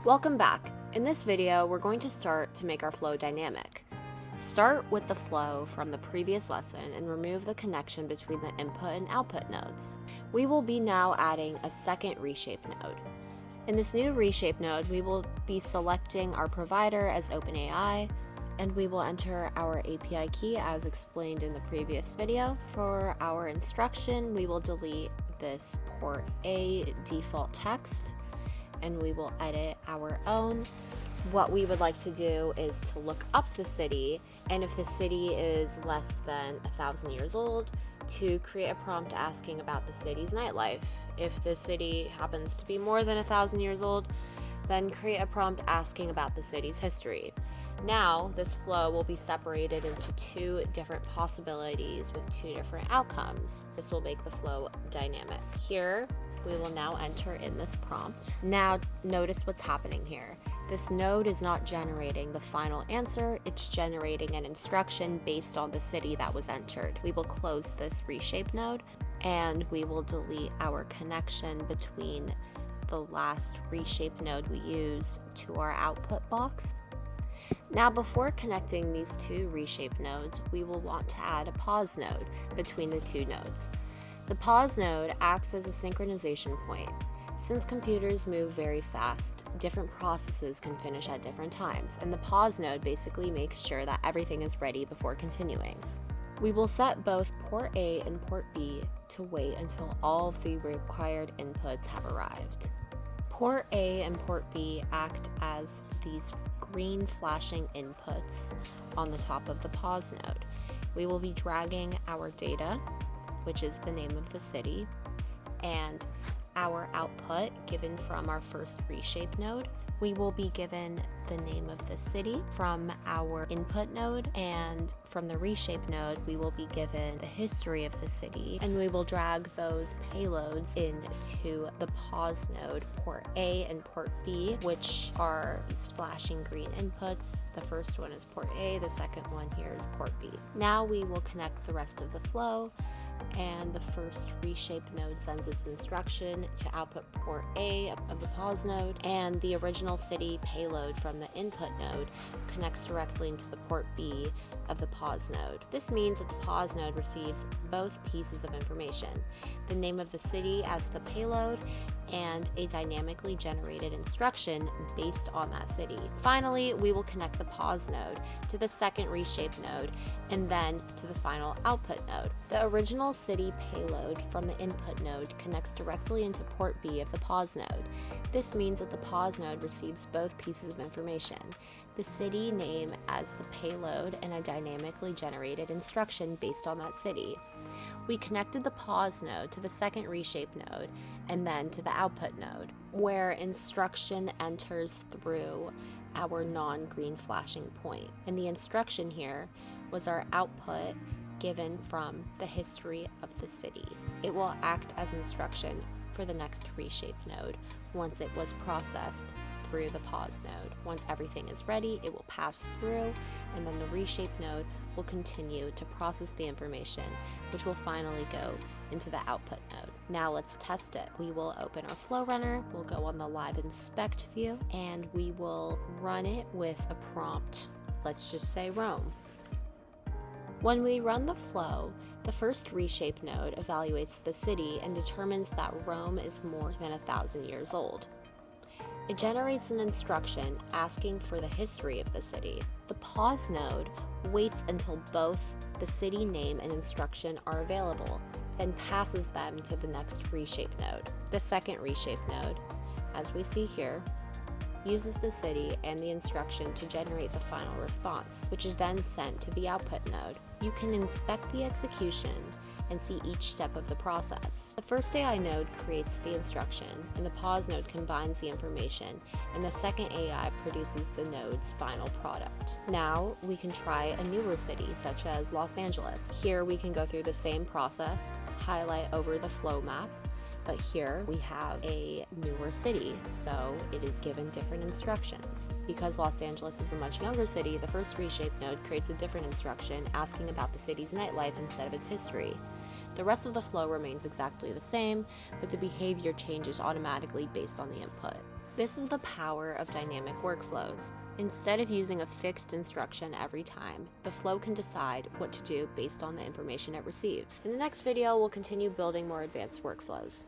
Welcome back. In this video, we're going to start to make our flow dynamic. Start with the flow from the previous lesson and remove the connection between the input and output nodes. We will be now adding a second reshape node. In this new reshape node, we will be selecting our provider as OpenAI, and we will enter our API key as explained in the previous video. For our instruction, we will delete this port A default text, and we will edit our own. What we would like to do is to look up the city, and if the city is less than 1,000 years old, to create a prompt asking about the city's nightlife. If the city happens to be more than 1,000 years old, then create a prompt asking about the city's history. Now, this flow will be separated into two different possibilities with two different outcomes. This will make the flow dynamic. Here, we will now enter in this prompt. Now, notice what's happening here. This node is not generating the final answer, it's generating an instruction based on the city that was entered. We will close this reshape node, and we will delete our connection between the last reshape node we used to our output box. Now, before connecting these two reshape nodes, we will want to add a pause node between the two nodes. The pause node acts as a synchronization point. Since computers move very fast, different processes can finish at different times, and the pause node basically makes sure that everything is ready before continuing. We will set both port A and port B to wait until all of the required inputs have arrived. Port A and port B act as these green flashing inputs on the top of the pause node. We will be dragging our data, which is the name of the city, and our output given from our first reshape node. We will be given the name of the city from our input node, and from the reshape node, we will be given the history of the city, and we will drag those payloads into the pause node, port A and port B, which are these flashing green inputs. The first one is port A, the second one here is port B. Now we will connect the rest of the flow, and the first reshape node sends its instruction to output port A of the pause node, and the original city payload from the input node connects directly into the port B of the pause node. This means that the pause node receives both pieces of information, the name of the city as the payload and a dynamically generated instruction based on that city. Finally, we will connect the pause node to the second reshape node and then to the final output node. The original city payload from the input node connects directly into port B of the pause node. This means that the pause node receives both pieces of information, the city name as the payload and a dynamically generated instruction based on that city. We connected the pause node to the second reshape node and then to the output node, where instruction enters through our non-green flashing point. And the instruction here was our output given from the history of the city. It will act as instruction for the next reshape node once it was processed through the pause node. Once everything is ready, it will pass through, and then the reshape node will continue to process the information, which will finally go into the output node. Now let's test it. We will open our flow runner, we'll go on the live inspect view, and we will run it with a prompt. Let's just say Rome. When we run the flow, the first reshape node evaluates the city and determines that Rome is more than 1,000 years old. It generates an instruction asking for the history of the city. The pause node waits until both the city name and instruction are available, then passes them to the next reshape node. The second reshape node, as we see here, uses the city and the instruction to generate the final response, which is then sent to the output node. You can inspect the execution and see each step of the process. The first AI node creates the instruction, and the pause node combines the information, and the second AI produces the node's final product. Now we can try a newer city, such as Los Angeles. Here we can go through the same process, highlight over the flow map, but here we have a newer city, so it is given different instructions. Because Los Angeles is a much younger city, the first reshape node creates a different instruction asking about the city's nightlife instead of its history. The rest of the flow remains exactly the same, but the behavior changes automatically based on the input. This is the power of dynamic workflows. Instead of using a fixed instruction every time, the flow can decide what to do based on the information it receives. In the next video, we'll continue building more advanced workflows.